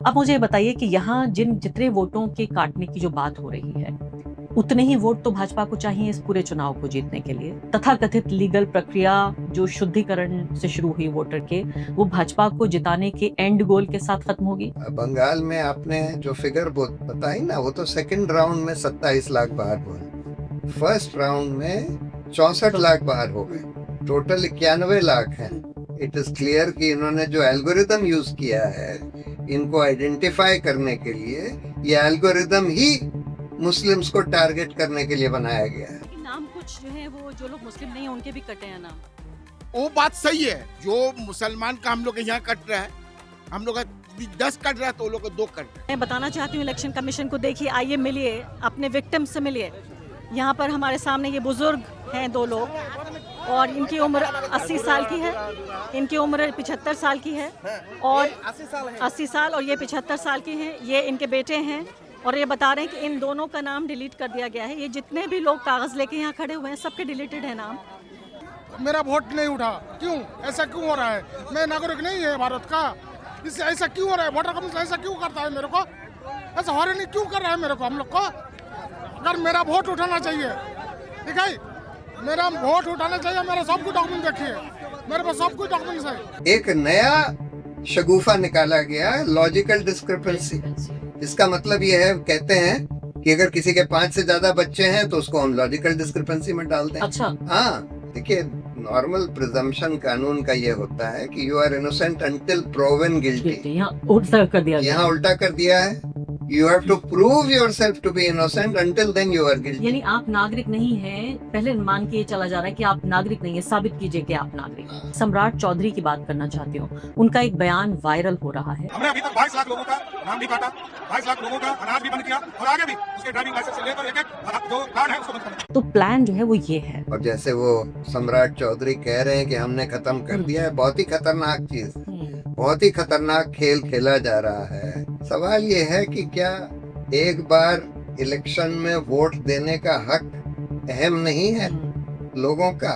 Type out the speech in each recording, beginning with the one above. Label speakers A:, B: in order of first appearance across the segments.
A: अब मुझे ये बताइए कि यहाँ जितने वोटों के काटने की जो बात हो रही है, उतने ही वोट तो भाजपा को चाहिए इस पूरे चुनाव को जीतने के लिए। तथाकथित लीगल प्रक्रिया जो शुद्धिकरण से शुरू हुई वोटर के, वो भाजपा को जिताने के एंड गोल के साथ खत्म होगी।
B: बंगाल में आपने जो फिगर बताई ना, वो तो सेकंड राउंड में 27 लाख बाहर हुए, फर्स्ट राउंड में 64 लाख बाहर हो गए, टोटल 91 लाख हैं। इट इज क्लियर कि इन्होंने जो एल्गोरिदम यूज किया है इनको आइडेंटिफाई करने के लिए, ये एल्गोरिदम ही मुस्लिम्स को टारगेट करने के लिए बनाया गया है।
A: नाम कुछ जो है वो जो लोग मुस्लिम नहीं है उनके भी कटे हैं नाम।
C: वो बात सही है, जो मुसलमान का हम लोग के यहाँ कट रहा है, हम लोग का 10 कट रहा है तो वो लोग का 2 कट रहा है।
A: मैं बताना चाहती हूँ इलेक्शन कमीशन को, देखिए आइए मिलिए, अपने विक्टिम से मिलिए। यहाँ पर हमारे सामने ये बुजुर्ग हैं 2 लोग, और इनकी उम्र 80 साल की है, इनकी उम्र 75 साल की है, और 80 साल और ये 75 साल की हैं। ये इनके बेटे हैं, और ये बता रहे हैं कि इन दोनों का नाम डिलीट कर दिया गया है। ये जितने भी लोग कागज लेके यहाँ खड़े हुए हैं सबके डिलीटेड है नाम।
C: मेरा वोट नहीं उठा, क्यों? ऐसा क्यों हो रहा है? मैं नागरिक नहीं है भारत का, इससे ऐसा क्यों हो रहा है? वोटर कमीशन ऐसा क्यों करता है मेरे को? ऐसा हो नहीं क्यों कर रहा है मेरे को, हम लोग को? अगर मेरा वोट उठाना चाहिए, ठीक है, मेरा वोट उठाना चाहिए, मेरा सब कुछ डॉक्यूमेंट देखिए, मेरे पास सब कुछ डॉक्यूमेंट्स है।
B: एक नया शगुफा निकाला गया, लॉजिकल डिस्क्रिपेंसी। इसका मतलब ये है, कहते हैं कि अगर किसी के 5 से ज्यादा बच्चे हैं तो उसको हम लॉजिकल डिस्क्रिपेंसी में डाल दें।
A: अच्छा।
B: हाँ, देखिए, नॉर्मल प्रिजम्पशन कानून का ये होता है कि you are innocent until proven guilty.
A: यहाँ उल्टा कर दिया गया।
B: यहाँ उल्टा कर दिया है, you have to prove yourself to be innocent until then you are guilty.
A: यानी आप नागरिक नहीं हैं, पहले मान के चला जा रहा है कि आप नागरिक नहीं है, साबित कीजिए कि आप नागरिक हैं। सम्राट चौधरी की बात करना चाहती हूँ, उनका एक बयान वायरल हो रहा है।
D: हमने अभी तक 22 लाख लोगों का नाम भी काटा, 22 लाख लोगों का अनाज भी बंद किया, और आगे भी उसके ड्राइविंग लाइसेंस से लेकर एक जो कार्ड है उसको बंद करना।
A: तो प्लान जो है वो ये है।
B: और जैसे वो सम्राट चौधरी कह रहे हैं कि हमने खत्म कर दिया है, बहुत ही खतरनाक चीज, बहुत ही खतरनाक खेल खेला जा रहा है। सवाल ये है कि क्या एक बार इलेक्शन में वोट देने का हक अहम नहीं है लोगों का?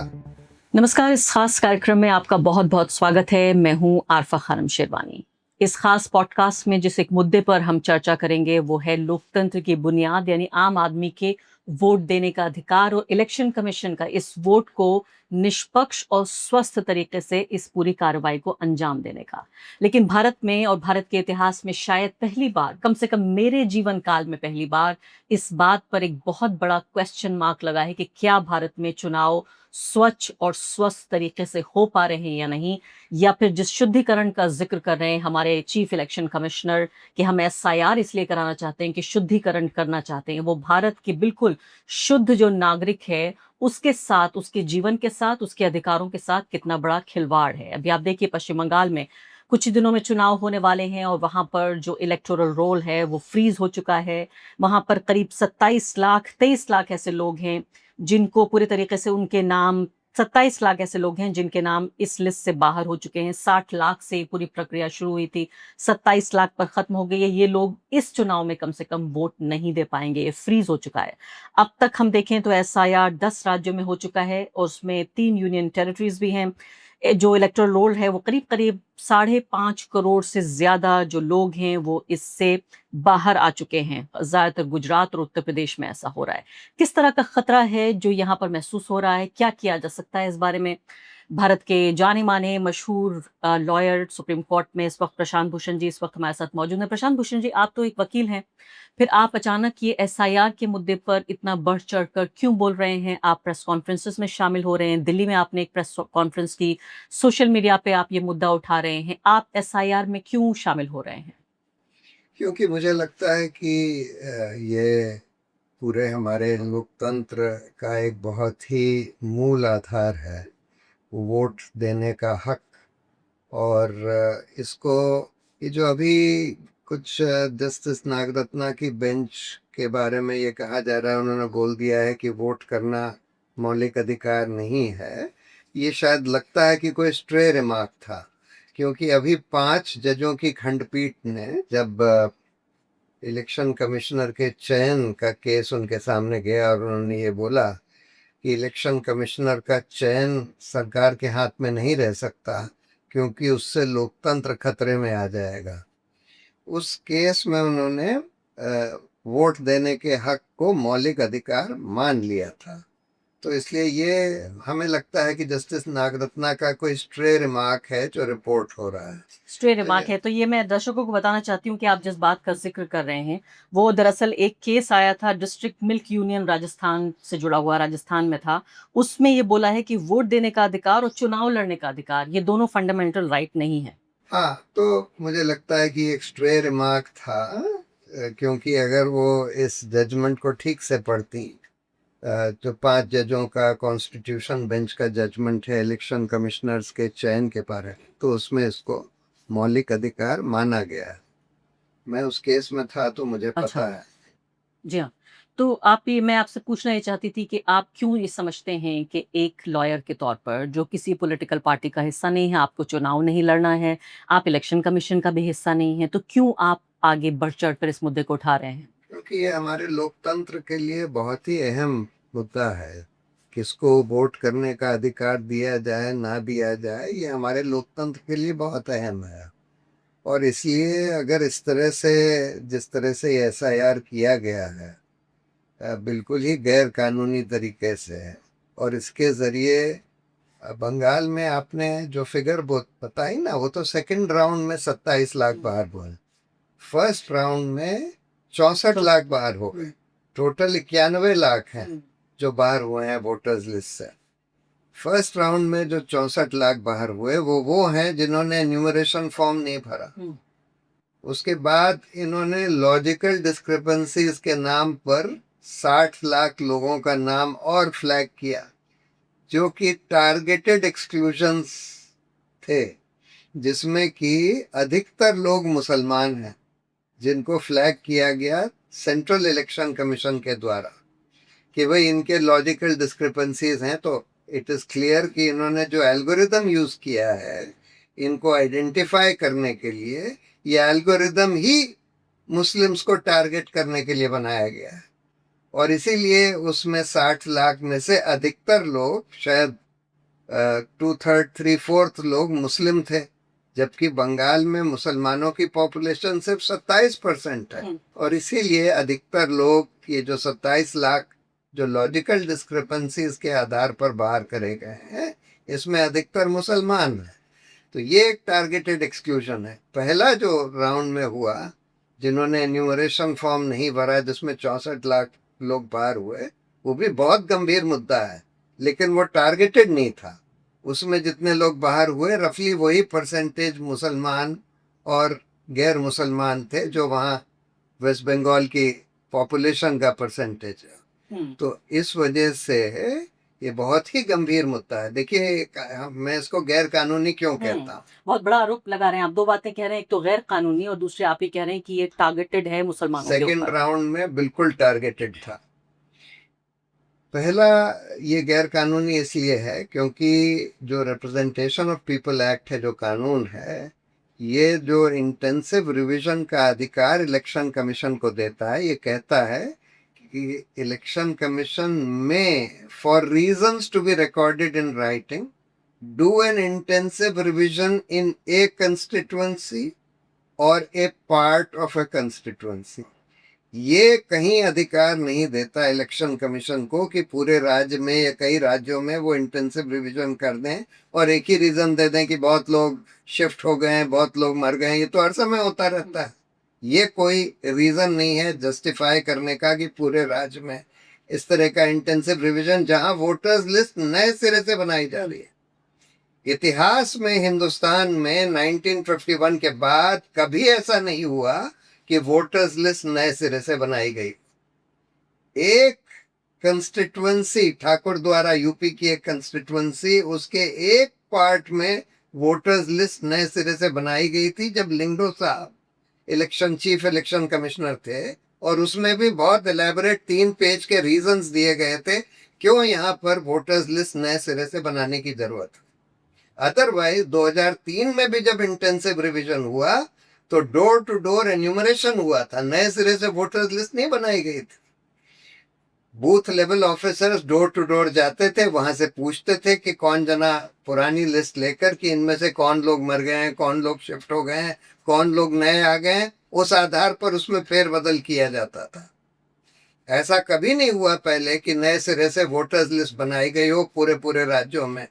A: नमस्कार, इस खास कार्यक्रम में आपका बहुत बहुत स्वागत है। मैं हूं आरफा खानम शेरवानी। इस खास पॉडकास्ट में जिस एक मुद्दे पर हम चर्चा करेंगे वो है लोकतंत्र की बुनियाद, यानी आम आदमी के वोट देने का अधिकार और इलेक्शन कमीशन का इस वोट को निष्पक्ष और स्वस्थ तरीके से इस पूरी कार्रवाई को अंजाम देने का। लेकिन भारत में और भारत के इतिहास में शायद पहली बार, कम से कम मेरे जीवन काल में पहली बार, इस बात पर एक बहुत बड़ा क्वेश्चन मार्क लगा है कि क्या भारत में चुनाव स्वच्छ और स्वस्थ तरीके से हो पा रहे हैं या नहीं, या फिर जिस शुद्धिकरण का जिक्र कर रहे हैं हमारे चीफ इलेक्शन कमिश्नर कि हम एसआईआर इसलिए कराना चाहते हैं कि शुद्धिकरण करना चाहते हैं, वो भारत के बिल्कुल शुद्ध जो नागरिक है उसके साथ, उसके जीवन के साथ, उसके अधिकारों के साथ कितना बड़ा खिलवाड़ है। अभी आप देखिए पश्चिम बंगाल में कुछ ही दिनों में चुनाव होने वाले हैं और वहां पर जो इलेक्टोरल रोल है वो फ्रीज हो चुका है। वहां पर करीब 27 लाख 23 लाख ऐसे लोग हैं जिनको पूरे तरीके से उनके नाम, 27 लाख ऐसे लोग हैं जिनके नाम इस लिस्ट से बाहर हो चुके हैं। 60 लाख से पूरी प्रक्रिया शुरू हुई थी, 27 लाख पर खत्म हो गई है। ये लोग इस चुनाव में कम से कम वोट नहीं दे पाएंगे, ये फ्रीज हो चुका है। अब तक हम देखें तो एसआईआर 10 राज्यों में हो चुका है और उसमें 3 यूनियन टेरिटरीज भी हैं। जो इलेक्टोरल रोल है वो करीब करीब 5.5 करोड़ से ज्यादा जो लोग हैं वो इससे बाहर आ चुके हैं। ज्यादातर गुजरात और उत्तर प्रदेश में ऐसा हो रहा है। किस तरह का खतरा है जो यहाँ पर महसूस हो रहा है, क्या किया जा सकता है इस बारे में? भारत के जाने माने मशहूर लॉयर सुप्रीम कोर्ट में इस वक्त प्रशांत भूषण जी इस वक्त हमारे साथ मौजूद हैं। प्रशांत भूषण जी, आप तो एक वकील हैं, फिर आप अचानक ये एसआईआर के मुद्दे पर इतना बढ़ चढ़कर क्यों बोल रहे हैं? आप प्रेस कॉन्फ्रेंसेस में शामिल हो रहे हैं, दिल्ली में आपने एक प्रेस कॉन्फ्रेंस की, सोशल मीडिया पे आप ये मुद्दा उठा रहे हैं, आप एसआईआर में क्यों शामिल हो रहे हैं?
B: क्योंकि मुझे लगता है कि ये पूरे हमारे लोकतंत्र का एक बहुत ही मूल आधार है, वोट देने का हक। और इसको, ये जो अभी कुछ जस्टिस नागरत्ना की बेंच के बारे में ये कहा जा रहा है, उन्होंने बोल दिया है कि वोट करना मौलिक अधिकार नहीं है, ये शायद लगता है कि कोई स्ट्रे रिमार्क था। क्योंकि अभी 5 जजों की खंडपीठ ने जब इलेक्शन कमिश्नर के चयन का केस उनके सामने गया और उन्होंने ये बोला कि इलेक्शन कमिश्नर का चयन सरकार के हाथ में नहीं रह सकता क्योंकि उससे लोकतंत्र खतरे में आ जाएगा। उस केस में उन्होंने वोट देने के हक को मौलिक अधिकार मान लिया था। तो इसलिए ये हमें लगता है कि जस्टिस नागरत्ना का कोई स्ट्रे रिमार्क है जो रिपोर्ट हो रहा है।
A: स्ट्रे रिमार्क है, तो ये मैं दर्शकों को बताना चाहती हूँ कि आप जिस बात का जिक्र कर रहे हैं वो दरअसल एक केस आया था डिस्ट्रिक्ट मिल्क यूनियन राजस्थान से जुड़ा हुआ, राजस्थान में था। उसमें ये बोला है कि वोट देने का अधिकार और चुनाव लड़ने का अधिकार ये दोनों फंडामेंटल राइट नहीं है।
B: हाँ, तो मुझे लगता है कि एक स्ट्रे रिमार्क था, क्योंकि अगर वो इस जजमेंट को ठीक से पढ़ती, जो 5 जजों का कॉन्स्टिट्यूशन बेंच का जजमेंट है इलेक्शन कमिश्नर्स के चयन के बारे में, तो उसमें इसको मौलिक अधिकार माना गया है। मैं उस केस में था तो मुझे
A: अच्छा।
B: पता है।
A: जी हाँ, तो मैं आपसे पूछना ये चाहती थी कि आप क्यों ये समझते हैं कि एक लॉयर के तौर पर जो किसी पॉलिटिकल पार्टी का हिस्सा नहीं है, आपको चुनाव नहीं लड़ना है, आप इलेक्शन कमीशन का भी हिस्सा नहीं है, तो क्यों आप आगे बढ़ चढ़ कर इस मुद्दे को उठा रहे हैं?
B: क्योंकि ये हमारे लोकतंत्र के लिए बहुत ही अहम मुद्दा है। किसको वोट करने का अधिकार दिया जाए ना दिया जाए, ये हमारे लोकतंत्र के लिए बहुत अहम है। और इसलिए अगर इस तरह से, जिस तरह से ये एसआईआर किया गया है, बिल्कुल ही गैर कानूनी तरीके से है। और इसके ज़रिए बंगाल में आपने जो फिगर बताई ना, वो तो सेकंड राउंड में 27 लाख बाहर हुए, फर्स्ट राउंड में 64 लाख बाहर हो गए। टोटल 91 लाख हैं जो बाहर हुए हैं वोटर्स लिस्ट से। फर्स्ट राउंड में जो 64 लाख बाहर हुए वो हैं जिन्होंने एन्यूमरेशन फॉर्म नहीं भरा। उसके बाद इन्होंने लॉजिकल डिस्क्रिपेंसीज के नाम पर 60 लाख लोगों का नाम और फ्लैग किया, जो कि टारगेटेड एक्सक्लूजन्स थे, जिसमें कि अधिकतर लोग मुसलमान हैं, जिनको फ्लैग किया गया सेंट्रल इलेक्शन कमीशन के द्वारा कि भाई इनके लॉजिकल डिस्क्रिपेंसीज हैं। तो इट इज़ क्लियर कि इन्होंने जो एल्गोरिदम यूज़ किया है इनको आइडेंटिफाई करने के लिए, ये एल्गोरिदम ही मुस्लिम्स को टारगेट करने के लिए बनाया गया है। और इसीलिए उसमें 60 लाख में से अधिकतर लोग, शायद 2/3 3/4 लोग मुस्लिम थे, जबकि बंगाल में मुसलमानों की पॉपुलेशन सिर्फ 27% है। और इसीलिए अधिकतर लोग, ये जो 27 लाख जो लॉजिकल डिस्क्रिपेंसीज के आधार पर बाहर करे गए हैं, इसमें अधिकतर मुसलमान हैं। तो ये एक टारगेटेड एक्सक्लूजन है। पहला जो राउंड में हुआ, जिन्होंने एन्यूमरेशन फॉर्म नहीं भरा, जिसमें 64 लाख लोग बाहर हुए, वो भी बहुत गंभीर मुद्दा है, लेकिन वो टारगेटेड नहीं था। उसमें जितने लोग बाहर हुए रफली वही परसेंटेज मुसलमान और गैर मुसलमान थे जो वहाँ वेस्ट बंगाल की पॉपुलेशन का परसेंटेज है। तो इस वजह से ये बहुत ही गंभीर मुद्दा है। देखिए, मैं इसको गैर कानूनी क्यों कहता हूँ।
A: बहुत बड़ा आरोप लगा रहे हैं आप, दो बातें कह रहे हैं, एक तो गैर कानूनी और दूसरे आप ही कह रहे हैं कि ये टारगेटेड है मुसलमानों के
B: सेकेंड
A: ऊपर।
B: राउंड में बिल्कुल टारगेटेड था। पहला ये गैर कानूनी इसलिए है क्योंकि जो रिप्रेजेंटेशन ऑफ पीपल एक्ट है, जो कानून है, ये जो इंटेंसिव रिवीजन का अधिकार इलेक्शन कमीशन को देता है, ये कहता है कि इलेक्शन कमीशन में, for reasons to be recorded in writing, do an intensive revision in a constituency और a part of a constituency. ये कहीं अधिकार नहीं देता इलेक्शन कमीशन को कि पूरे राज्य में या कई राज्यों में वो इंटेंसिव रिवीजन कर दें और एक ही रीजन दे दें कि बहुत लोग शिफ्ट हो गए हैं, बहुत लोग मर गए हैं। ये तो हर समय होता रहता है। ये कोई रीजन नहीं है जस्टिफाई करने का कि पूरे राज्य में इस तरह का इंटेंसिव रिवीजन, जहां वोटर्स लिस्ट नए सिरे से बनाई जा रही है। इतिहास में हिंदुस्तान में 1951 के बाद कभी ऐसा नहीं हुआ कि वोटर्स लिस्ट नए सिरे से बनाई गई। एक कंस्टिट्यूएंसी, ठाकुर द्वारा यूपी की एक कंस्टिट्यूएंसी, उसके एक पार्ट में वोटर्स लिस्ट नए सिरे से बनाई गई थी जब लिंगडो साहब चीफ इलेक्शन कमिश्नर थे, और उसमें भी बहुत एलैबोरेट 3 पेज के रीजंस दिए गए थे क्यों यहाँ पर वोटर्स लिस्ट नए सिरे से बनाने की जरूरत। अदरवाइज 2003 में भी जब इंटेंसिव रिवीजन हुआ तो डोर टू डोर एन्यूमरेशन हुआ था, नए सिरे से वोटर्स लिस्ट नहीं बनाई गई थी। Booth level officers door to door जाते थे, वहां से पूछते थे कि कौन जना पुरानी लिस्ट लेकर कि इनमें से कौन लोग मर गए हैं, कौन लोग शिफ्ट हो गए हैं, कौन लोग नए आ गए हैं, उस आधार पर उसमें फेरबदल किया जाता था। ऐसा कभी नहीं हुआ पहले कि नए सिरे से वोटर्स लिस्ट बनाई गई हो पूरे पूरे राज्यों में।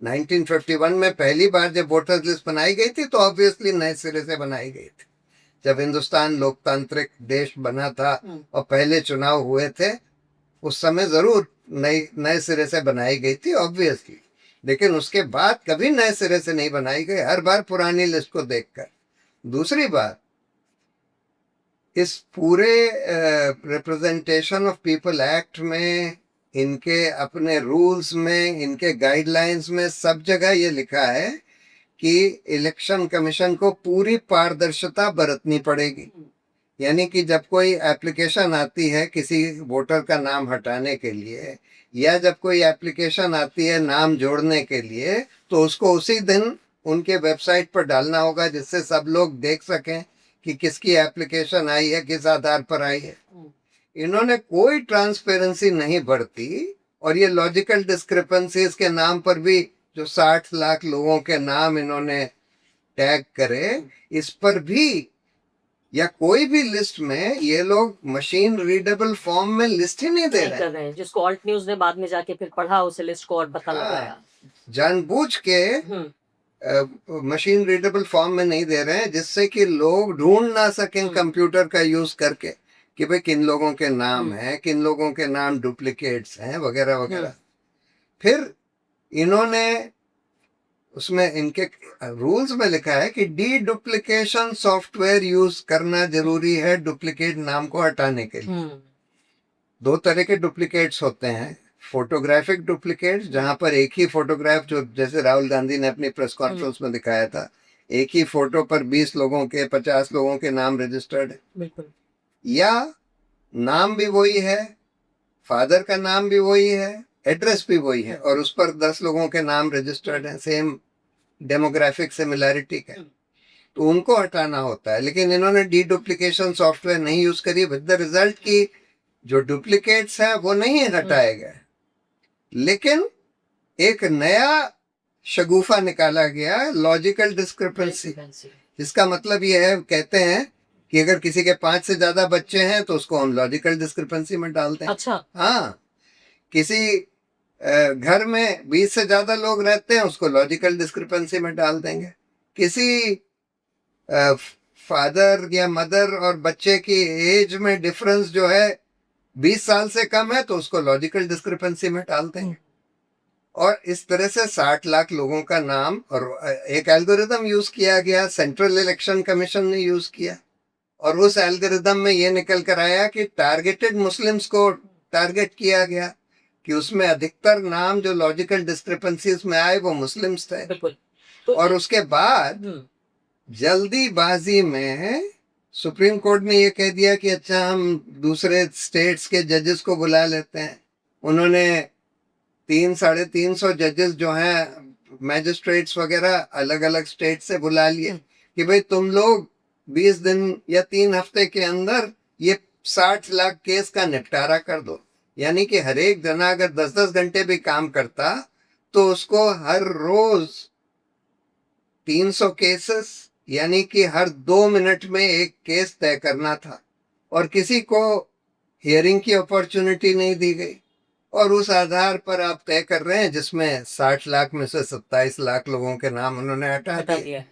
B: 1951 में पहली बार जब वोटर्स लिस्ट बनाई गई थी तो ऑब्वियसली नए सिरे से बनाई गई थी। जब हिंदुस्तान लोकतांत्रिक देश बना था और पहले चुनाव हुए थे, उस समय जरूर नए सिरे से बनाई गई थी ऑब्वियसली, लेकिन उसके बाद कभी नए सिरे से नहीं बनाई गई, हर बार पुरानी लिस्ट को देखकर। दूसरी बात, इस पूरे रिप्रेजेंटेशन ऑफ पीपल एक्ट में, इनके अपने रूल्स में, इनके गाइडलाइंस में सब जगह ये लिखा है कि इलेक्शन कमीशन को पूरी पारदर्शिता बरतनी पड़ेगी। यानी कि जब कोई एप्लीकेशन आती है किसी वोटर का नाम हटाने के लिए, या जब कोई एप्लीकेशन आती है नाम जोड़ने के लिए, तो उसको उसी दिन उनके वेबसाइट पर डालना होगा, जिससे सब लोग देख सकें कि किसकी एप्लीकेशन आई है, किस आधार पर आई है। इन्होंने कोई ट्रांसपेरेंसी नहीं बरती, और ये लॉजिकल डिस्क्रिपेंसीज के नाम पर भी जो 60 लाख लोगों के नाम इन्होंने टैग करे, इस पर भी या कोई भी लिस्ट में ये लोग मशीन रीडेबल फॉर्म में लिस्ट ही नहीं दे रहे हैं।
A: जिसको ऑल्ट न्यूज ने बाद में जाके फिर पढ़ा उस लिस्ट को और पता लगाया।
B: जानबूझ के मशीन रीडेबल फॉर्म में नहीं दे रहे हैं, जिससे कि लोग ढूंढ ना सकें कंप्यूटर का यूज करके कि भाई किन लोगों के नाम हैं, किन लोगों के नाम डुप्लीकेट्स हैं, वगैरह वगैरह। फिर इन्होंने उसमें इनके रूल्स में लिखा है कि डी डुप्लीकेशन सॉफ्टवेयर यूज करना जरूरी है डुप्लीकेट नाम को हटाने के लिए। दो तरह के डुप्लीकेट्स होते हैं, फोटोग्राफिक डुप्लीकेट्स, जहां पर एक ही फोटोग्राफ, जो जैसे राहुल गांधी ने अपनी प्रेस कॉन्फ्रेंस में दिखाया था, एक ही फोटो पर 20 लोगों के, 50 लोगों के नाम रजिस्टर्ड है।
A: बिल्कुल।
B: या नाम भी वही है, फादर का नाम भी वही है, एड्रेस भी वही है, और उस पर 10 लोगों के नाम रजिस्टर्ड हैं, सेम डेमोग्राफिक सिमिलैरिटी के, तो उनको हटाना होता है। लेकिन इन्होंने डी डुप्लीकेशन सॉफ्टवेयर नहीं यूज करी, विद द रिजल्ट की जो डुप्लीकेट्स हैं वो नहीं हटाए गए। लेकिन एक नया शगुफा निकाला गया, लॉजिकल डिस्क्रिपेंसी, जिसका मतलब ये है, कहते हैं कि अगर किसी के 5 से ज्यादा बच्चे हैं तो उसको हम लॉजिकल डिस्क्रिपेंसी में डालते हैं।
A: अच्छा।
B: हाँ, किसी घर में 20 से ज्यादा लोग रहते हैं, उसको लॉजिकल डिस्क्रिपेंसी में डाल देंगे। किसी फादर या मदर और बच्चे की एज में डिफरेंस जो है 20 साल से कम है, तो उसको लॉजिकल डिस्क्रिपेंसी में डाल देंगे। और इस तरह से 60 लाख लोगों का नाम, और एक एल्गोरिदम यूज किया गया, सेंट्रल इलेक्शन कमीशन ने यूज किया, और उस एल्गोरिदम में ये निकल कर आया कि टारगेटेड मुस्लिम्स को टारगेट किया गया, कि उसमें अधिकतर नाम जो लॉजिकल डिस्क्रिपेंसीज में आए वो मुस्लिम्स थे।
A: तो
B: और उसके बाद जल्दीबाजी में सुप्रीम कोर्ट ने ये कह दिया कि अच्छा, हम दूसरे स्टेट्स के जजेस को बुला लेते हैं। उन्होंने 300-350 जजेस जो हैं, मैजिस्ट्रेट्स वगैरह, अलग अलग स्टेट से बुला लिए कि भाई तुम लोग 20 दिन या 3 हफ्ते के अंदर ये 60 लाख केस का निपटारा कर दो। यानी कि हर एक जना अगर 10-10 घंटे भी काम करता तो उसको हर रोज 300 केसेस, यानी कि हर 2 मिनट में एक केस तय करना था, और किसी को हियरिंग की अपॉर्चुनिटी नहीं दी गई। और उस आधार पर आप तय कर रहे हैं, जिसमें 60 लाख में से 27 लाख लोगों के नाम उन्होंने हटा दिए।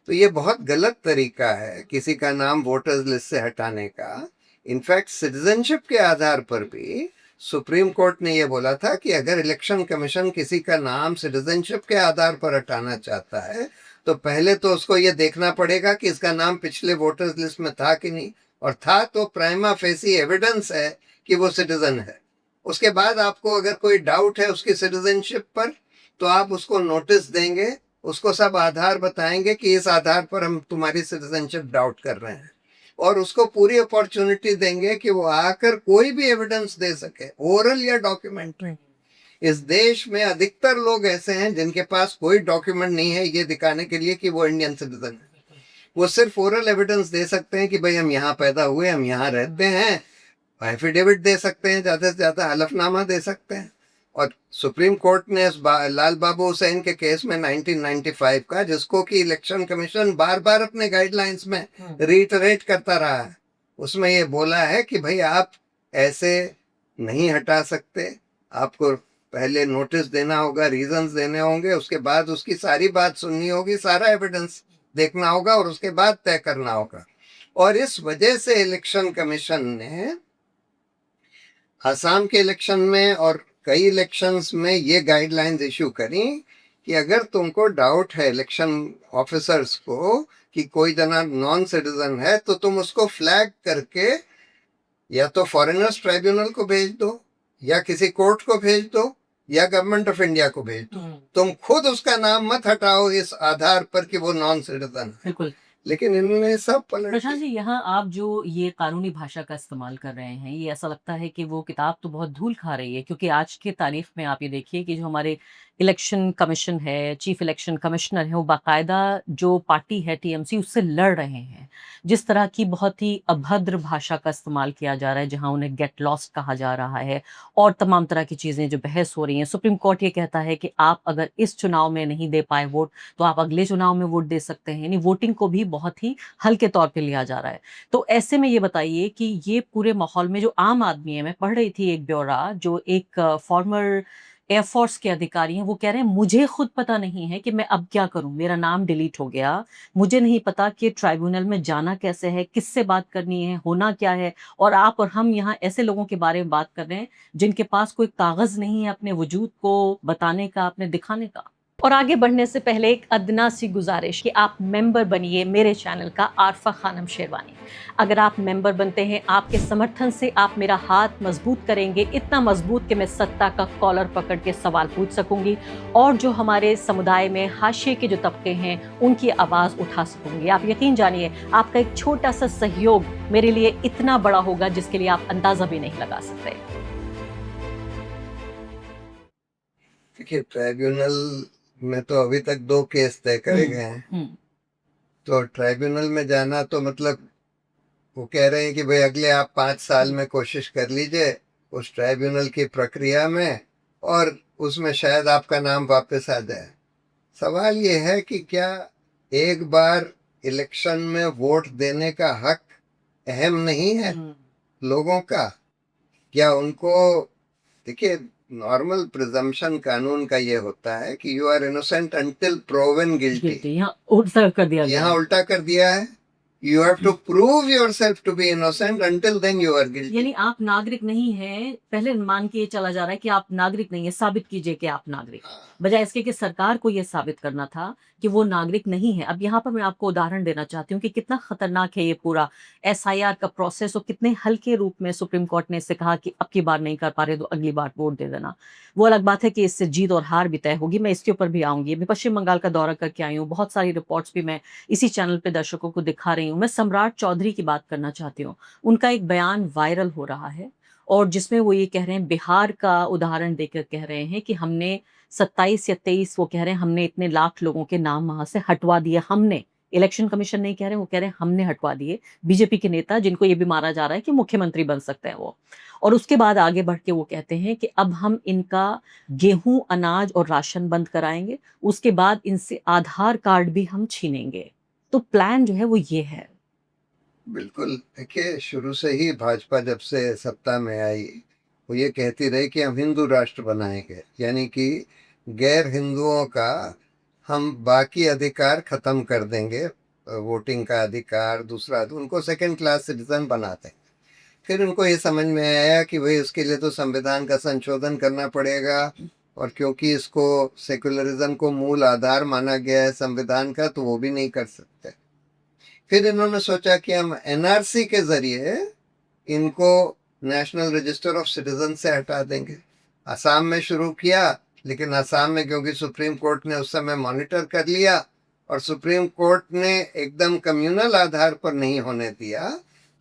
B: तो ये बहुत गलत तरीका है किसी का नाम वोटर्स लिस्ट से हटाने का। इनफैक्ट सिटीजनशिप के आधार पर भी सुप्रीम कोर्ट ने ये बोला था कि अगर इलेक्शन कमीशन किसी का नाम सिटीजनशिप के आधार पर हटाना चाहता है, तो पहले तो उसको ये देखना पड़ेगा कि इसका नाम पिछले वोटर्स लिस्ट में था कि नहीं, और था तो प्राइमा फेसी एविडेंस है कि वो सिटीजन है। उसके बाद आपको अगर कोई डाउट है उसकी सिटीजनशिप पर, तो आप उसको नोटिस देंगे, उसको सब आधार बताएंगे कि इस आधार पर हम तुम्हारी सिटीजनशिप डाउट कर रहे हैं, और उसको पूरी अपॉर्चुनिटी देंगे कि वो आकर कोई भी एविडेंस दे सके, ओरल या डॉक्यूमेंट्री। इस देश में अधिकतर लोग ऐसे हैं जिनके पास कोई डॉक्यूमेंट नहीं है ये दिखाने के लिए कि वो इंडियन सिटीजन है। वो सिर्फ ओरल एविडेंस दे सकते हैं कि भाई हम यहाँ पैदा हुए, हम यहाँ रहते हैं, एफिडेविट दे सकते हैं, ज़्यादा से ज़्यादा हलफनामा दे सकते हैं। और सुप्रीम कोर्ट ने लाल बाबू हुसैन के केस में 1995 का, जिसको कि इलेक्शन कमीशन बार बार अपने गाइडलाइंस में रीटरेट करता रहा है, उसमें ये बोला है कि भाई आप ऐसे नहीं हटा सकते, आपको पहले नोटिस देना होगा, रीजंस देने होंगे, उसके बाद उसकी सारी बात सुननी होगी, सारा एविडेंस देखना होगा और उसके बाद तय करना होगा। और इस वजह से इलेक्शन कमीशन ने असम के इलेक्शन में और कई इलेक्शंस में ये गाइडलाइंस इशू करी कि अगर तुमको डाउट है इलेक्शन ऑफिसर्स को कि कोई जना नॉन सिटीजन है, तो तुम उसको फ्लैग करके या तो फॉरेनर्स ट्राइब्यूनल को भेज दो, या किसी कोर्ट को भेज दो, या गवर्नमेंट ऑफ इंडिया को भेज दो। तुम खुद उसका नाम मत हटाओ इस आधार पर कि वो नॉन सिटीजन है।
A: बिल्कुल।
B: लेकिन इन्होंने सब पलट
A: प्रशांत जी, यहाँ आप जो ये कानूनी भाषा का इस्तेमाल कर रहे हैं, ये ऐसा लगता है कि वो किताब तो बहुत धूल खा रही है, क्योंकि आज के तारीख में आप ये देखिए कि जो हमारे इलेक्शन कमीशन है, चीफ इलेक्शन कमिश्नर है, वो बाकायदा जो पार्टी है टीएमसी उससे लड़ रहे हैं। जिस तरह की बहुत ही अभद्र भाषा का इस्तेमाल किया जा रहा है, जहाँ उन्हें गेट लॉस्ट कहा जा रहा है और तमाम तरह की चीज़ें जो बहस हो रही हैं। सुप्रीम कोर्ट ये कहता है कि आप अगर इस चुनाव में नहीं दे पाए वोट, तो आप अगले चुनाव में वोट दे सकते हैं। यानी वोटिंग को भी बहुत ही हल्के तौर पे लिया जा रहा है। तो ऐसे में ये बताइए कि ये पूरे माहौल में जो आम आदमी है, मैं पढ़ रही थी एक ब्यौरा जो एक फॉर्मर एयरफोर्स के अधिकारी हैं, वो कह रहे हैं मुझे खुद पता नहीं है कि मैं अब क्या करूं, मेरा नाम डिलीट हो गया, मुझे नहीं पता कि ट्राइब्यूनल में जाना कैसे है, किससे बात करनी है, होना क्या है। और आप और हम यहाँ ऐसे लोगों के बारे में बात कर रहे हैं जिनके पास कोई कागज नहीं है अपने वजूद को बताने का, अपने दिखाने का। और आगे बढ़ने से पहले एक अदना सी गुजारिश कि आप मेंबर बनिए मेरे चैनल का आरफा खानम शेरवानी। अगर आप मेंबर बनते हैं, आपके समर्थन से आप मेरा हाथ मजबूत करेंगे, इतना मजबूत कि मैं सत्ता का कॉलर पकड़ के सवाल पूछ सकूंगी और जो हमारे समुदाय में हाशिए के जो तबके हैं उनकी आवाज़ उठा सकूंगी। आप यकीन जानिए, आपका एक छोटा सा सहयोग मेरे लिए इतना बड़ा होगा जिसके लिए आप अंदाजा भी नहीं लगा सकते।
B: देखिए, ट्राइब्यूनल में तो अभी तक 2 केस तय करे गए हैं। तो ट्राइब्यूनल में जाना तो मतलब वो कह रहे हैं कि भाई अगले आप 5 साल में कोशिश कर लीजिए उस ट्राइब्यूनल की प्रक्रिया में, और उसमें शायद आपका नाम वापस आ जाए। सवाल ये है कि क्या एक बार इलेक्शन में वोट देने का हक अहम नहीं है लोगों का? क्या उनको, देखिए, नॉर्मल प्रिजम्पशन कानून का ये होता है कि you are innocent until proven guilty.
A: यहाँ उल्टा कर दिया गया
B: यहाँ उल्टा कर दिया है, you have to prove yourself to be innocent until then you are guilty.
A: यानी आप नागरिक नहीं हैं, पहले मान के ये चला जा रहा है कि आप नागरिक नहीं है, साबित कीजिए कि आप नागरिक, बजाय इसके कि सरकार को ये साबित करना था कि वो नागरिक नहीं है। अब यहाँ पर मैं आपको उदाहरण देना चाहती हूँ कि कितना खतरनाक है ये पूरा एसआईआर का प्रोसेस और कितने हल्के रूप में सुप्रीम कोर्ट ने इससे कहा कि अब की बार नहीं कर पा रहे तो अगली बार वोट दे देना। वो अलग बात है कि इससे जीत और हार भी तय होगी, मैं इसके ऊपर भी आऊंगी। मैं पश्चिम बंगाल का दौरा करके आई हूँ, बहुत सारी रिपोर्ट्स भी मैं इसी चैनल पे दर्शकों को दिखा रही हूँ। मैं सम्राट चौधरी की बात करना चाहती हूँ। उनका एक बयान वायरल हो रहा है और जिसमें वो ये कह रहे हैं, बिहार का उदाहरण देकर कह रहे हैं कि हमने 27 या 23, वो कह रहे हैं हमने इतने लाख लोगों के नाम वहां से हटवा दिए। हमने, इलेक्शन कमीशन नहीं कह रहे, वो कह रहे हैं हमने हटवा दिए। बीजेपी के नेता जिनको ये भी मारा जा रहा है कि मुख्यमंत्री बन सकते हैं वो। और उसके बाद आगे बढ़ के वो कहते हैं कि अब हम इनका गेहूं, अनाज और राशन बंद कराएंगे, उसके बाद इनसे आधार कार्ड भी हम छीनेंगे। तो प्लान जो है वो ये है।
B: बिल्कुल, देखिए, शुरू से ही भाजपा जब से सत्ता में आई वो ये कहती रही कि हम हिंदू राष्ट्र बनाएंगे, यानी कि गैर हिंदुओं का हम बाकी अधिकार खत्म कर देंगे, वोटिंग का अधिकार, दूसरा उनको सेकंड क्लास सिटीजन बना देंगे। फिर उनको ये समझ में आया कि भाई उसके लिए तो संविधान का संशोधन करना पड़ेगा, और क्योंकि इसको सेकुलरिज्म को मूल आधार माना गया है संविधान का, तो वो भी नहीं कर सकते। फिर इन्होंने सोचा कि हम एनआरसी के जरिए इनको नेशनल रजिस्टर ऑफ सिटीजन से हटा देंगे। असम में शुरू किया, लेकिन असम में क्योंकि सुप्रीम कोर्ट ने उस समय मॉनिटर कर लिया और सुप्रीम कोर्ट ने एकदम कम्युनल आधार पर नहीं होने दिया,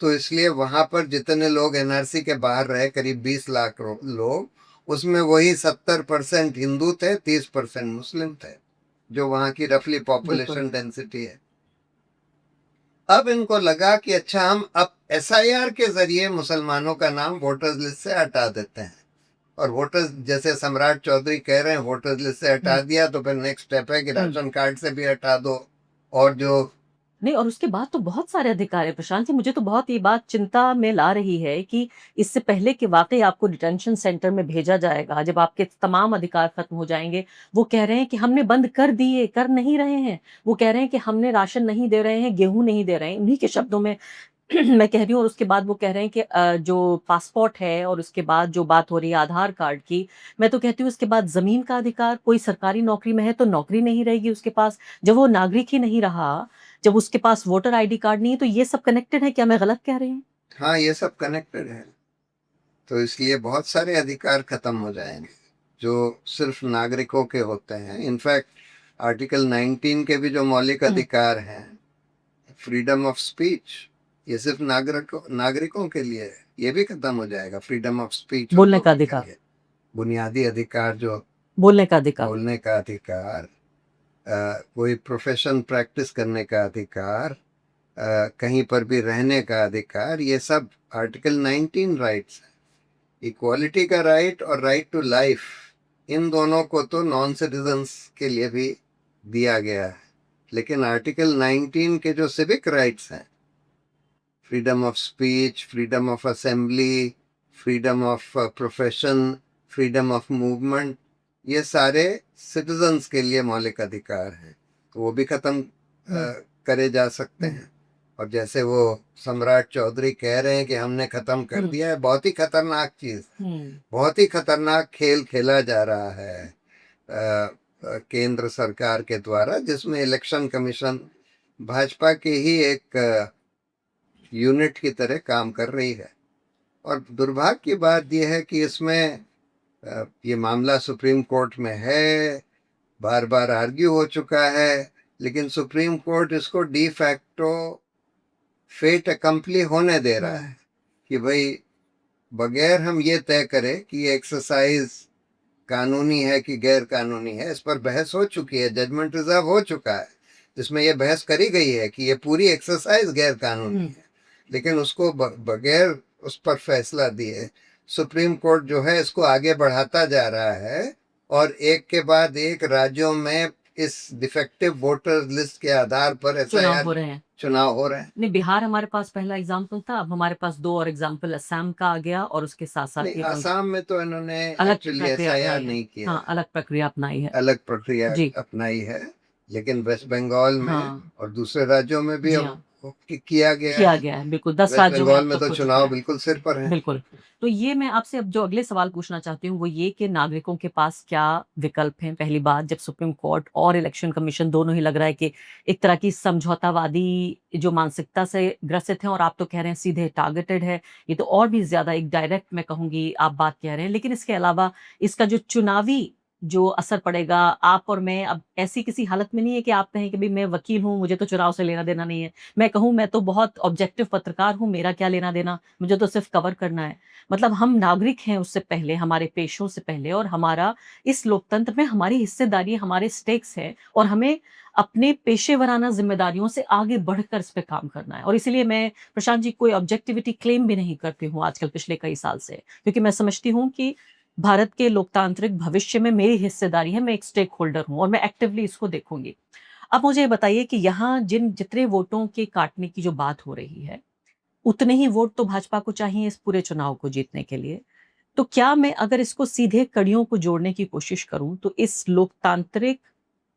B: तो इसलिए वहां पर जितने लोग एनआरसी के बाहर रहे, करीब 20 लाख लोग, उसमें वही 70% हिंदू थे, 30% मुस्लिम थे, जो वहां की रफली पॉपुलेशन डेंसिटी है। अब इनको लगा कि अच्छा, हम अब एसआईआर के जरिए मुसलमानों का नाम वोटर्स लिस्ट से हटा देते हैं। और वोटर्स, जैसे सम्राट चौधरी कह रहे हैं, वोटर्स लिस्ट से हटा दिया तो फिर नेक्स्ट स्टेप है कि राशन कार्ड से भी हटा दो। और जो
A: नहीं, और उसके बाद तो बहुत सारे अधिकार है प्रशांत जी। मुझे तो बहुत ये बात चिंता में ला रही है कि इससे पहले कि वाकई आपको डिटेंशन सेंटर में भेजा जाएगा, जब आपके तमाम अधिकार खत्म हो जाएंगे, वो कह रहे हैं कि हमने बंद कर दिए, कर नहीं रहे हैं। वो कह रहे हैं कि हमने राशन नहीं दे रहे हैं, गेहूं नहीं दे रहे हैं, उन्हीं के शब्दों में मैं कह रही हूँ। और उसके बाद वो कह रहे हैं कि जो पासपोर्ट है, और उसके बाद जो बात हो रही है आधार कार्ड की, मैं तो कहती हूँ उसके बाद जमीन का अधिकार। कोई सरकारी नौकरी में है तो नौकरी नहीं रहेगी उसके पास, जब वो नागरिक ही नहीं रहा, जब उसके पास वोटर आईडी कार्ड नहीं है। तो ये सब कनेक्टेड है क्या? मैं गलत कह रही हूँ?
B: हाँ, ये सब कनेक्टेड है। तो इसलिए बहुत सारे अधिकार खत्म हो जाएंगे जो सिर्फ नागरिकों के होते हैं। इनफैक्ट आर्टिकल 19 के भी जो मौलिक अधिकार हैं, फ्रीडम ऑफ स्पीच, ये सिर्फ नागरिकों के लिए है, ये भी खत्म हो जाएगा। फ्रीडम ऑफ स्पीच,
A: बोलने का अधिकार,
B: बुनियादी अधिकार जो
A: बोलने का अधिकार,
B: बोलने का अधिकार, कोई प्रोफेशन प्रैक्टिस करने का अधिकार, कहीं पर भी रहने का अधिकार, ये सब आर्टिकल 19 राइट्स हैं। इक्वालिटी का राइट और राइट टू लाइफ, इन दोनों को तो नॉन सिटीजन्स के लिए भी दिया गया है। लेकिन आर्टिकल 19 के जो सिविक राइट्स हैं, freedom of speech, freedom of assembly, freedom of profession, freedom of movement, ये सारे सिटीजन्स के लिए मौलिक अधिकार हैं। तो वो भी खत्म करे जा सकते हैं। और जैसे वो सम्राट चौधरी कह रहे हैं कि हमने खत्म कर दिया है, बहुत ही खतरनाक चीज, बहुत ही खतरनाक खेल खेला जा रहा है केंद्र सरकार के द्वारा, जिसमें इलेक्शन कमीशन भाजपा के ही एक यूनिट की तरह काम कर रही है। और दुर्भाग्य की बात यह है कि इसमें ये मामला सुप्रीम कोर्ट में है, बार बार आर्ग्यू हो चुका है, लेकिन सुप्रीम कोर्ट इसको डी फैक्टो फेट अकम्पली होने दे रहा है कि भाई बगैर हम ये तय करें कि ये एक्सरसाइज कानूनी है कि गैर कानूनी है, इस पर बहस हो चुकी है, जजमेंट रिजर्व हो चुका है, जिसमें ये बहस करी गई है कि ये पूरी एक्सरसाइज गैर कानूनी है। लेकिन उसको बगैर उस पर फैसला दिए सुप्रीम कोर्ट जो है इसको आगे बढ़ाता जा रहा है, और एक के बाद एक राज्यों में इस डिफेक्टिव वोटर लिस्ट के आधार पर
A: चुनाव हो रहे हैं।
B: नहीं,
A: बिहार हमारे पास पहला एग्जाम्पल था, अब हमारे पास 2 और एग्जाम्पल असम का आ गया, और उसके साथ साथ
B: नहीं, असम में तो इन्होंने
A: अलग
B: एक्चुअली एसआईआर नहीं किया।
A: हाँ, अलग प्रक्रिया अपनाई है,
B: अलग प्रक्रिया अपनाई है। लेकिन वेस्ट बंगाल में और दूसरे राज्यों में भी किया गया है। बिल्कुल, 10 राज्यों
A: बंगाल
B: में तो चुनाव बिल्कुल सिर पर है।
A: बिल्कुल। तो ये मैं आपसे अब जो अगले सवाल पूछना चाहती हूँ वो ये कि नागरिकों के पास क्या विकल्प हैं? पहली बात, जब सुप्रीम कोर्ट और इलेक्शन कमीशन दोनों ही लग रहा है कि एक तरह की समझौतावादी जो मानसिकता से ग्रसित हैं, और आप तो कह रहे हैं सीधे टारगेटेड है, ये तो और भी ज्यादा एक डायरेक्ट मैं कहूंगी आप बात कह रहे हैं। लेकिन इसके अलावा इसका जो चुनावी जो असर पड़ेगा, आप और मैं अब ऐसी किसी हालत में नहीं है कि आप कहें कि भाई मैं वकील हूं, मुझे तो चुनाव से लेना देना नहीं है। मैं कहूं मैं तो बहुत ऑब्जेक्टिव पत्रकार हूं, मेरा क्या लेना देना, मुझे तो सिर्फ कवर करना है। मतलब हम नागरिक हैं उससे पहले, हमारे पेशों से पहले, और हमारा इस लोकतंत्र में हमारी हिस्सेदारी, हमारे स्टेक्स है, और हमें अपने पेशेवराना जिम्मेदारियों से आगे बढ़कर इस पे काम करना है। और इसीलिए मैं प्रशांत जी कोई ऑब्जेक्टिविटी क्लेम भी नहीं करती हूँ आजकल पिछले कई साल से, क्योंकि मैं समझती हूँ कि भारत के लोकतांत्रिक भविष्य में मेरी हिस्सेदारी है, मैं एक स्टेक होल्डर हूं और मैं एक्टिवली इसको देखूंगी। अब मुझे बताइए कि यहाँ जितने वोटों के काटने की जो बात हो रही है, उतने ही वोट तो भाजपा को चाहिए इस पूरे चुनाव को जीतने के लिए। तो क्या मैं अगर इसको सीधे कड़ियों को जोड़ने की कोशिश करूं तो इस लोकतांत्रिक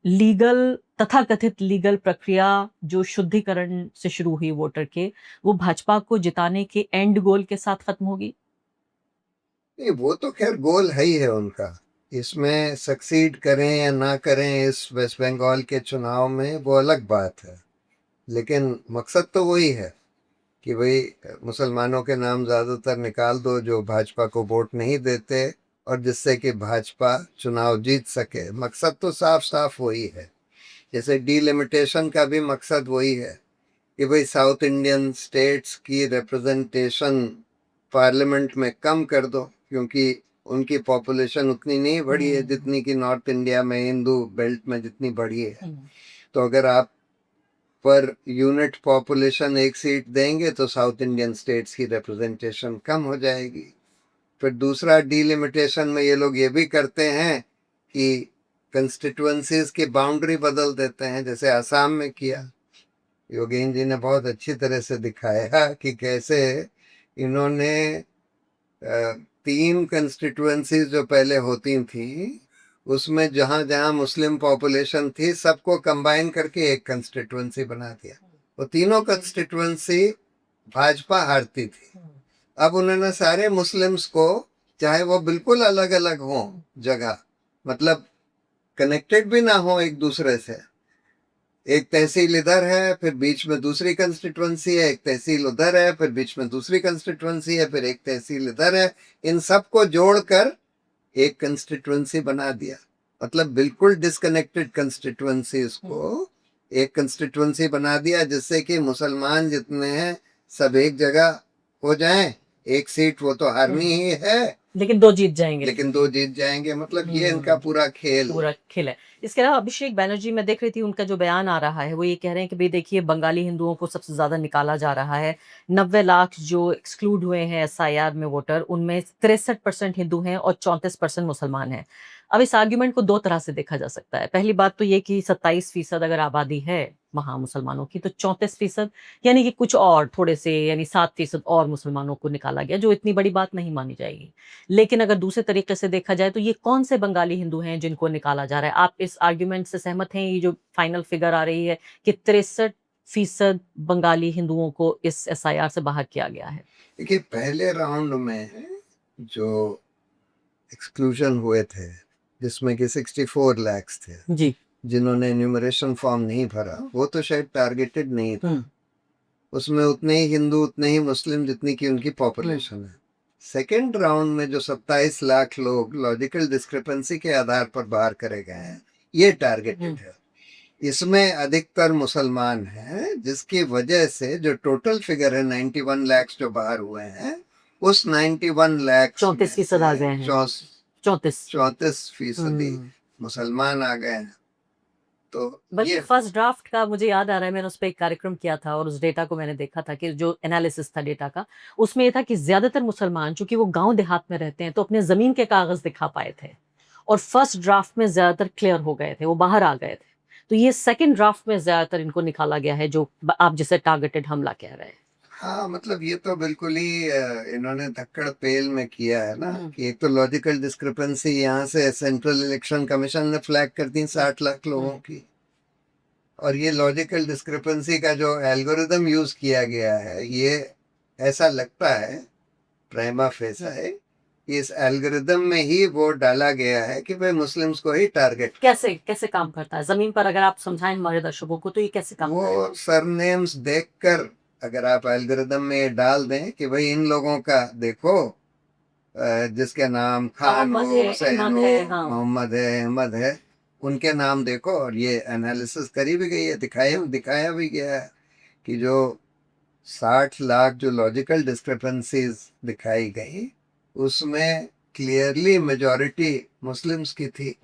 A: लीगल, तथाकथित लीगल प्रक्रिया जो शुद्धिकरण से शुरू हुई वोटर के, वो भाजपा को जिताने के एंड गोल के साथ खत्म होगी?
B: नहीं, वो तो खैर गोल है ही है उनका। इसमें सक्सीड करें या ना करें इस वेस्ट बंगाल के चुनाव में, वो अलग बात है। लेकिन मकसद तो वही है कि भाई मुसलमानों के नाम ज़्यादातर निकाल दो जो भाजपा को वोट नहीं देते, और जिससे कि भाजपा चुनाव जीत सके। मकसद तो साफ साफ वही है। जैसे डीलिमिटेशन का भी मकसद वही है कि भाई साउथ इंडियन स्टेट्स की रिप्रेजेंटेशन पार्लियामेंट में कम कर दो, क्योंकि उनकी पॉपुलेशन उतनी नहीं बढ़ी है जितनी कि नॉर्थ इंडिया में हिंदू बेल्ट में जितनी बढ़ी है। तो अगर आप पर यूनिट पॉपुलेशन एक सीट देंगे तो साउथ इंडियन स्टेट्स की रिप्रेजेंटेशन कम हो जाएगी। फिर दूसरा डिलिमिटेशन में ये लोग ये भी करते हैं कि कंस्टिट्यूएंसीज की बाउंड्री बदल देते हैं, जैसे आसाम में किया। योगेंद्र जी ने बहुत अच्छी तरह से दिखाया कि कैसे इन्होंने 3 कंस्टिट्यूएंसीज जो पहले होती थी उसमें जहां जहां मुस्लिम पॉपुलेशन थी सबको कंबाइन करके एक कंस्टिट्यूएंसी बना दिया। वो तीनों कंस्टिट्यूएंसी भाजपा हारती थी। अब उन्होंने सारे मुस्लिम्स को, चाहे वो बिल्कुल अलग अलग हो जगह, मतलब कनेक्टेड भी ना हो एक दूसरे से, एक तहसील इधर है फिर बीच में दूसरी कंस्टिट्यूएंसी है, एक तहसील उधर है फिर बीच में दूसरी कंस्टिट्यूएंसी है, फिर एक तहसील इधर है, इन सबको जोड़कर एक कंस्टिट्यूएंसी बना दिया। मतलब बिल्कुल डिस्कनेक्टेड कंस्टिट्यूएंसीज को एक कंस्टिट्यूएंसी बना दिया, जिससे कि मुसलमान जितने हैं सब एक जगह हो जाएं। एक सीट वो तो हारनी ही है,
A: लेकिन 2 जीत जाएंगे।
B: लेकिन 2 जीत जाएंगे। मतलब ये इनका पूरा खेल
A: है। इसके अलावा अभिषेक बैनर्जी, मैं देख रही थी उनका जो बयान आ रहा है वो ये कह रहे हैं कि भाई देखिए बंगाली हिंदुओं को सबसे ज्यादा निकाला जा रहा है। 90 लाख जो एक्सक्लूड हुए हैं SIR में वोटर, उनमें 63% हिंदू हैं और 34% मुसलमान हैं। अब इस आर्ग्यूमेंट को 2 तरह से देखा जा सकता है। पहली बात तो ये कि 27% अगर आबादी है वहां मुसलमानों की, तो 34% यानी कि कुछ और थोड़े से, यानी 7% और मुसलमानों को निकाला गया, जो इतनी बड़ी बात नहीं मानी जाएगी। लेकिन अगर दूसरे तरीके से देखा जाए तो ये कौन से बंगाली हिंदू हैं जिनको निकाला जा रहा है? आप इस आर्ग्यूमेंट से सहमत हैं? ये जो फाइनल फिगर आ रही है कि 63% बंगाली हिंदुओं को इस SIR से बाहर किया गया है।
B: देखिए, पहले राउंड में जो एक्सक्लूजन हुए थे जिसमें कि 64 लाख थे
A: जी,
B: जिन्होंने न्यूमरेशन फॉर्म नहीं भरा, वो तो शायद टारगेटेड नहीं था। उसमें उतने ही हिंदू उतने ही मुस्लिम जितनी की उनकी पॉपुलेशन है। सेकेंड राउंड में जो 27 लाख लोग लॉजिकल डिस्क्रिपेंसी के आधार पर बाहर करे गए हैं, ये टारगेटेड है। इसमें अधिकतर मुसलमान हैं, जिसकी वजह से जो टोटल फिगर है 91 लाख जो बाहर हुए हैं, उस 91 लाख
A: 34% आ गए हैं।
B: 34% मुसलमान आ गए हैं। तो
A: बल्कि
B: ये
A: फर्स्ट ड्राफ्ट का मुझे याद आ रहा है, मैंने उस पर एक कार्यक्रम किया था और उस डेटा को मैंने देखा था कि जो एनालिसिस था डेटा का, उसमें ये था कि ज्यादातर मुसलमान, चूंकि वो गांव देहात में रहते हैं, तो अपने जमीन के कागज दिखा पाए थे और फर्स्ट ड्राफ्ट में ज्यादातर क्लियर हो गए थे, वो बाहर आ गए थे। तो ये सेकंड ड्राफ्ट में ज्यादातर इनको निकाला गया है, जो आप जिसे टारगेटेड हमला कह रहे हैं।
B: हाँ, मतलब ये तो बिल्कुल ही इन्होंने धक्कड़ पेल में किया है ना, कि एक तो लॉजिकल डिस्क्रिपेंसी यहाँ से सेंट्रल इलेक्शन कमीशन ने फ्लैग कर दी 60 लाख लोगों की, और ये लॉजिकल डिस्क्रिपेंसी का जो एल्गोरिदम यूज किया गया है, ये ऐसा लगता है प्राइमा फेसा है कि इस एल्गोरिदम में ही वो डाला गया है कि भाई मुस्लिम्स को ही टारगेट।
A: कैसे कैसे काम करता है जमीन पर, अगर आप समझाएं हमारे दर्शकों को, तो ये कैसे काम करता है?
B: वो सरनेम्स देखकर अगर आप एल्गोरिदम में ये डाल दें कि भाई इन लोगों का देखो, जिसके नाम खान
A: मोहम्मद
B: हो,
A: है,
B: हुसैन
A: अहमद
B: हो,
A: है, हाँ।
B: मोहम्मद है, अहमद है, उनके नाम देखो। और ये एनालिसिस करी भी गई है, दिखाया भी गया है कि जो 60 लाख जो लॉजिकल डिस्क्रिपेंसीज दिखाई गई, उसमें क्लियरली मेजॉरिटी मुस्लिम्स की थी।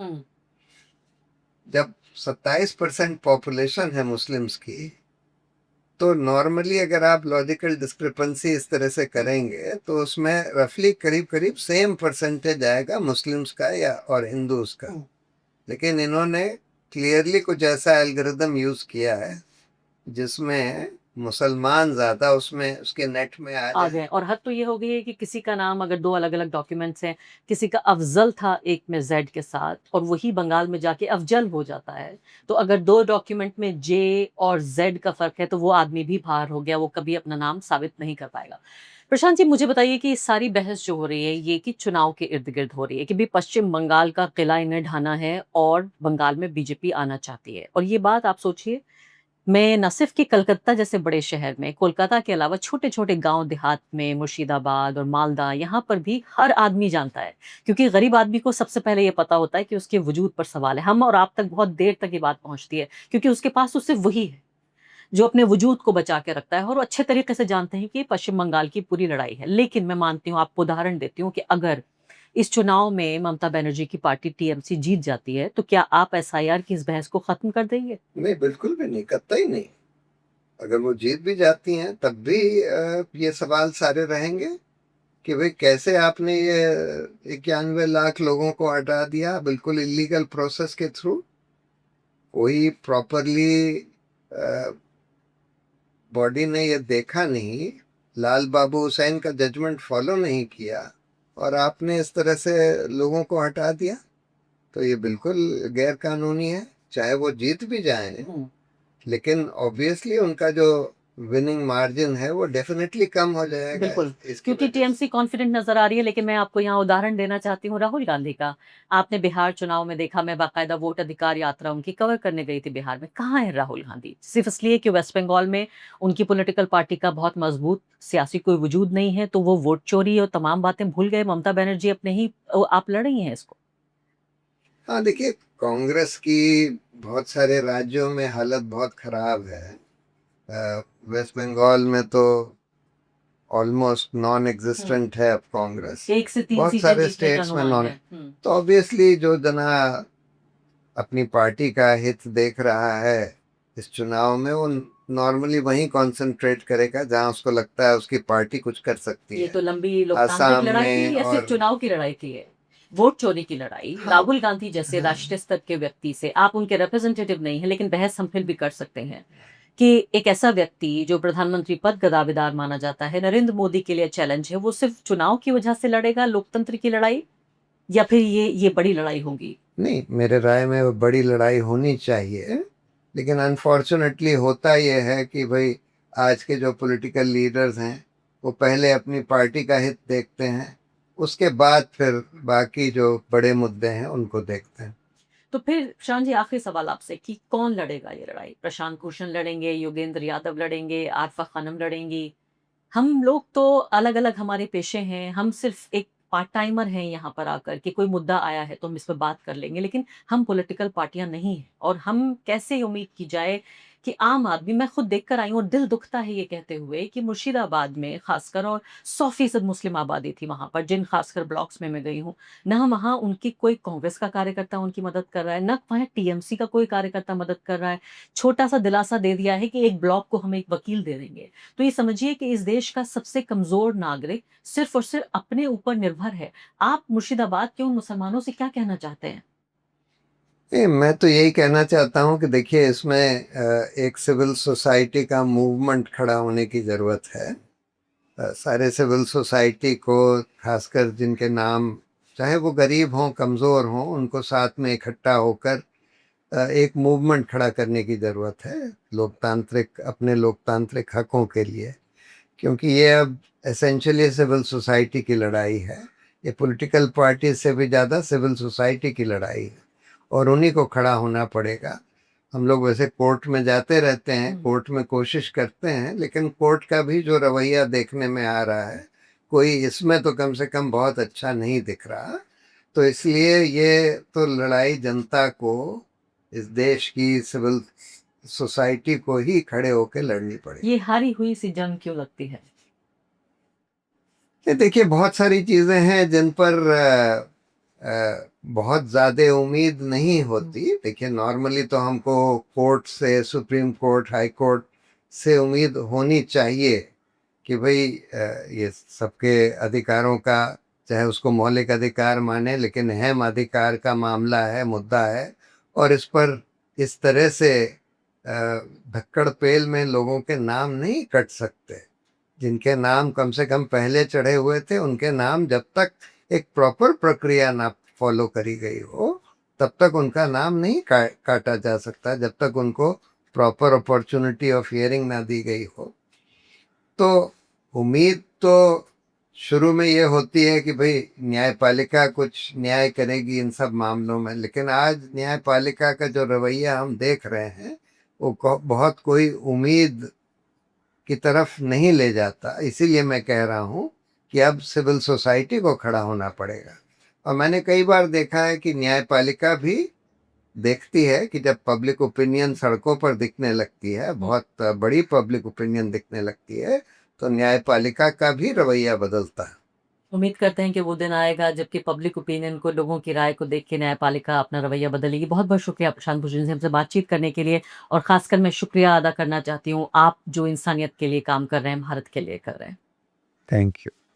B: जब 27% पॉपुलेशन है मुस्लिम्स की, तो नॉर्मली अगर आप लॉजिकल डिस्क्रिपेंसी इस तरह से करेंगे तो उसमें रफली करीब करीब सेम परसेंटेज आएगा मुस्लिम्स का या और हिंदूज का। लेकिन इन्होंने क्लियरली कुछ ऐसा एल्गोरिदम यूज किया है जिसमें मुसलमान ज्यादा उसमें उसके नेट में आ
A: गए। और हद तो ये हो गई है कि किसी का नाम, अगर 2 अलग अलग डॉक्यूमेंट्स हैं, किसी का अफजल था एक में जेड के साथ, और वही बंगाल में जाके अफजल हो जाता है, तो अगर 2 डॉक्यूमेंट में जे और जेड का फर्क है तो वो आदमी भी बाहर हो गया, वो कभी अपना नाम साबित नहीं कर पाएगा। प्रशांत जी, मुझे बताइए कि सारी बहस जो हो रही है ये कि चुनाव के इर्द गिर्द हो रही है कि भी पश्चिम बंगाल का किला इन्हें ढाना है और बंगाल में बीजेपी आना चाहती है। और ये बात आप सोचिए, मैं न सिर्फ कि कलकत्ता जैसे बड़े शहर में, कोलकाता के अलावा छोटे छोटे गांव देहात में, मुर्शिदाबाद और मालदा, यहाँ पर भी हर आदमी जानता है, क्योंकि गरीब आदमी को सबसे पहले ये पता होता है कि उसके वजूद पर सवाल है। हम और आप तक बहुत देर तक ये बात पहुंचती है, क्योंकि उसके पास तो सिर्फ वही है जो अपने वजूद को बचा के रखता है, और अच्छे तरीके से जानते हैं कि पश्चिम बंगाल की पूरी लड़ाई है। लेकिन मैं मानती हूँ, आपको उदाहरण देती हूँ कि अगर इस चुनाव में ममता बनर्जी की पार्टी TMC जीत जाती है, तो क्या आप SIR की इस बहस को खत्म कर देंगे?
B: नहीं, बिल्कुल भी नहीं, कतई नहीं। अगर वो जीत भी जाती हैं तब भी ये सवाल सारे रहेंगे कि भाई कैसे आपने ये 91 लाख लोगों को हटा दिया बिल्कुल इलीगल प्रोसेस के थ्रू। कोई प्रॉपरली बॉडी ने ये देखा नहीं, लाल बाबू हुसैन का जजमेंट फॉलो नहीं किया, और आपने इस तरह से लोगों को हटा दिया, तो ये बिल्कुल गैर कानूनी है। चाहे वो जीत भी जाएं, लेकिन ऑब्वियसली उनका जो विनिंग मार्जिन है वो डेफिनेटली कम हो जाएगा।
A: बिल्कुल,
B: इसकी
A: क्योंकि
B: वजह से
A: टीएमसी कॉन्फिडेंट नजर आ रही है, लेकिन मैं आपको यहाँ उदाहरण देना चाहती हूँ राहुल गांधी का। आपने बिहार चुनाव में देखा, मैं बाकायदा वोट अधिकार यात्रा उनकी कवर करने गई थी बिहार में। कहाँ है राहुल गांधी? सिर्फ इसलिए कि वेस्ट बंगाल में उनकी पॉलिटिकल पार्टी का बहुत मजबूत सियासी कोई वजूद नहीं है, तो वो वोट चोरी और तमाम बातें भूल गए। ममता बनर्जी अपने ही आप लड़ रही हैं इसको।
B: हाँ, देखिए, कांग्रेस की बहुत सारे राज्यों में हालत बहुत खराब है। वेस्ट बंगाल में तो ऑलमोस्ट नॉन एग्जिस्टेंट है अब कांग्रेस।
A: 1 से 3
B: बहुत
A: सीटें
B: सारे
A: जीतने का
B: स्टेट्स में
A: अनुमान
B: नॉन,
A: है।
B: तो ऑब्वियसली जो जना अपनी पार्टी का हित देख रहा है इस चुनाव में, वो नॉर्मली वहीं कंसंट्रेट करेगा जहां उसको लगता है उसकी पार्टी कुछ कर सकती
A: ये
B: है।
A: तो लंबी लोकतांत्रिक
B: आसाम
A: लड़ाई थी
B: में
A: या सिर्फ
B: और
A: चुनाव की लड़ाई थी ये? वोट चोरी की लड़ाई।
B: हाँ,
A: राहुल गांधी जैसे
B: हाँ,
A: राष्ट्रीय स्तर के व्यक्ति से, आप उनके रिप्रेजेंटेटिव नहीं है, लेकिन बहस हम फिर भी कर सकते हैं कि एक ऐसा व्यक्ति जो प्रधानमंत्री पद का दावेदार माना जाता है, नरेंद्र मोदी के लिए चैलेंज है, वो सिर्फ चुनाव की वजह से लड़ेगा लोकतंत्र की लड़ाई, या फिर ये बड़ी लड़ाई होगी?
B: नहीं, मेरे राय में वो बड़ी लड़ाई होनी चाहिए, लेकिन अनफॉर्चुनेटली होता ये है कि भाई आज के जो पॉलिटिकल लीडर्स हैं वो पहले अपनी पार्टी का हित देखते हैं, उसके बाद फिर बाकी जो बड़े मुद्दे हैं उनको देखते हैं।
A: तो फिर शान जी, आखिरी सवाल आपसे कि कौन लड़ेगा ये लड़ाई? प्रशांत भूषण लड़ेंगे, योगेंद्र यादव लड़ेंगे, आरफा खानम लड़ेंगी? हम लोग तो अलग-अलग हमारे पेशे हैं, हम सिर्फ एक पार्ट टाइमर हैं यहाँ पर आकर कि कोई मुद्दा आया है तो हम इस पे बात कर लेंगे, लेकिन हम पॉलिटिकल पार्टियाँ नहीं हैं। और हम कैसे उम्मीद की जाए कि आम आदमी, मैं खुद देख कर आई हूँ और दिल दुखता है ये कहते हुए कि मुर्शिदाबाद में खासकर, और 100% मुस्लिम आबादी थी वहाँ पर, जिन खासकर ब्लॉक्स में मैं गई हूँ, ना वहाँ उनकी कोई कांग्रेस का कार्यकर्ता उनकी मदद कर रहा है, ना वहाँ टीएमसी का कोई कार्यकर्ता मदद कर रहा है। छोटा-सा दिलासा दे दिया है कि एक ब्लॉक को हम एक वकील दे देंगे। तो ये समझिए कि इस देश का सबसे कमजोर नागरिक सिर्फ और सिर्फ अपने ऊपर निर्भर है। आप मुर्शिदाबाद के उन मुसलमानों से क्या कहना चाहते हैं?
B: नहीं, मैं तो यही कहना चाहता हूँ कि देखिए, इसमें एक सिविल सोसाइटी का मूवमेंट खड़ा होने की ज़रूरत है। सारे सिविल सोसाइटी को, खासकर जिनके नाम, चाहे वो गरीब हों कमज़ोर हों, उनको साथ में इकट्ठा होकर एक मूवमेंट खड़ा करने की ज़रूरत है लोकतांत्रिक, अपने लोकतांत्रिक हकों के लिए। क्योंकि ये अब एसेंशियली सिविल सोसाइटी की लड़ाई है, ये पॉलिटिकल पार्टी से भी ज़्यादा सिविल सोसाइटी की लड़ाई है, और उन्हीं को खड़ा होना पड़ेगा। हम लोग वैसे कोर्ट में जाते रहते हैं, कोर्ट में कोशिश करते हैं, लेकिन कोर्ट का भी जो रवैया देखने में आ रहा है, कोई इसमें तो कम से कम बहुत अच्छा नहीं दिख रहा। तो इसलिए ये तो लड़ाई जनता को, इस देश की सिविल सोसाइटी को ही खड़े होकर लड़नी पड़ेगी।
A: ये हारी हुई सी जंग क्यों लगती है?
B: ये देखिए, बहुत सारी चीज़ें हैं जिन पर बहुत ज़्यादा उम्मीद नहीं होती। देखिए, नॉर्मली तो हमको कोर्ट से, सुप्रीम कोर्ट, हाई कोर्ट से उम्मीद होनी चाहिए कि भाई ये सबके अधिकारों का, चाहे उसको मौलिक अधिकार माने, लेकिन अहम अधिकार का मामला है, मुद्दा है, और इस पर इस तरह से धक्कड़ पेल में लोगों के नाम नहीं कट सकते। जिनके नाम कम से कम पहले चढ़े हुए थे, उनके नाम जब तक एक प्रॉपर प्रक्रिया ना फॉलो करी गई हो, तब तक उनका नाम नहीं काटा जा सकता, जब तक उनको प्रॉपर अपॉर्चुनिटी ऑफ हियरिंग ना दी गई हो। तो उम्मीद तो शुरू में ये होती है कि भाई न्यायपालिका कुछ न्याय करेगी इन सब मामलों में, लेकिन आज न्यायपालिका का जो रवैया हम देख रहे हैं वो बहुत कोई उम्मीद की तरफ नहीं ले जाता। इसीलिए मैं कह रहा हूँ कि अब सिविल सोसाइटी को खड़ा होना पड़ेगा। और मैंने कई बार देखा है कि न्यायपालिका भी देखती है कि जब पब्लिक ओपिनियन सड़कों पर दिखने लगती है, बहुत बड़ी पब्लिक ओपिनियन दिखने लगती है, तो न्यायपालिका का भी रवैया बदलता है।
A: उम्मीद करते हैं कि वो दिन आएगा जबकि पब्लिक ओपिनियन को, लोगों की राय को देख के न्यायपालिका अपना रवैया बदलेगी। बहुत-बहुत शुक्रिया प्रशांत भूषण से हमसे बातचीत करने के लिए, और खासकर मैं शुक्रिया अदा करना चाहती हूँ आप जो इंसानियत के लिए काम कर रहे हैं, भारत के लिए कर रहे हैं।
B: Thank you.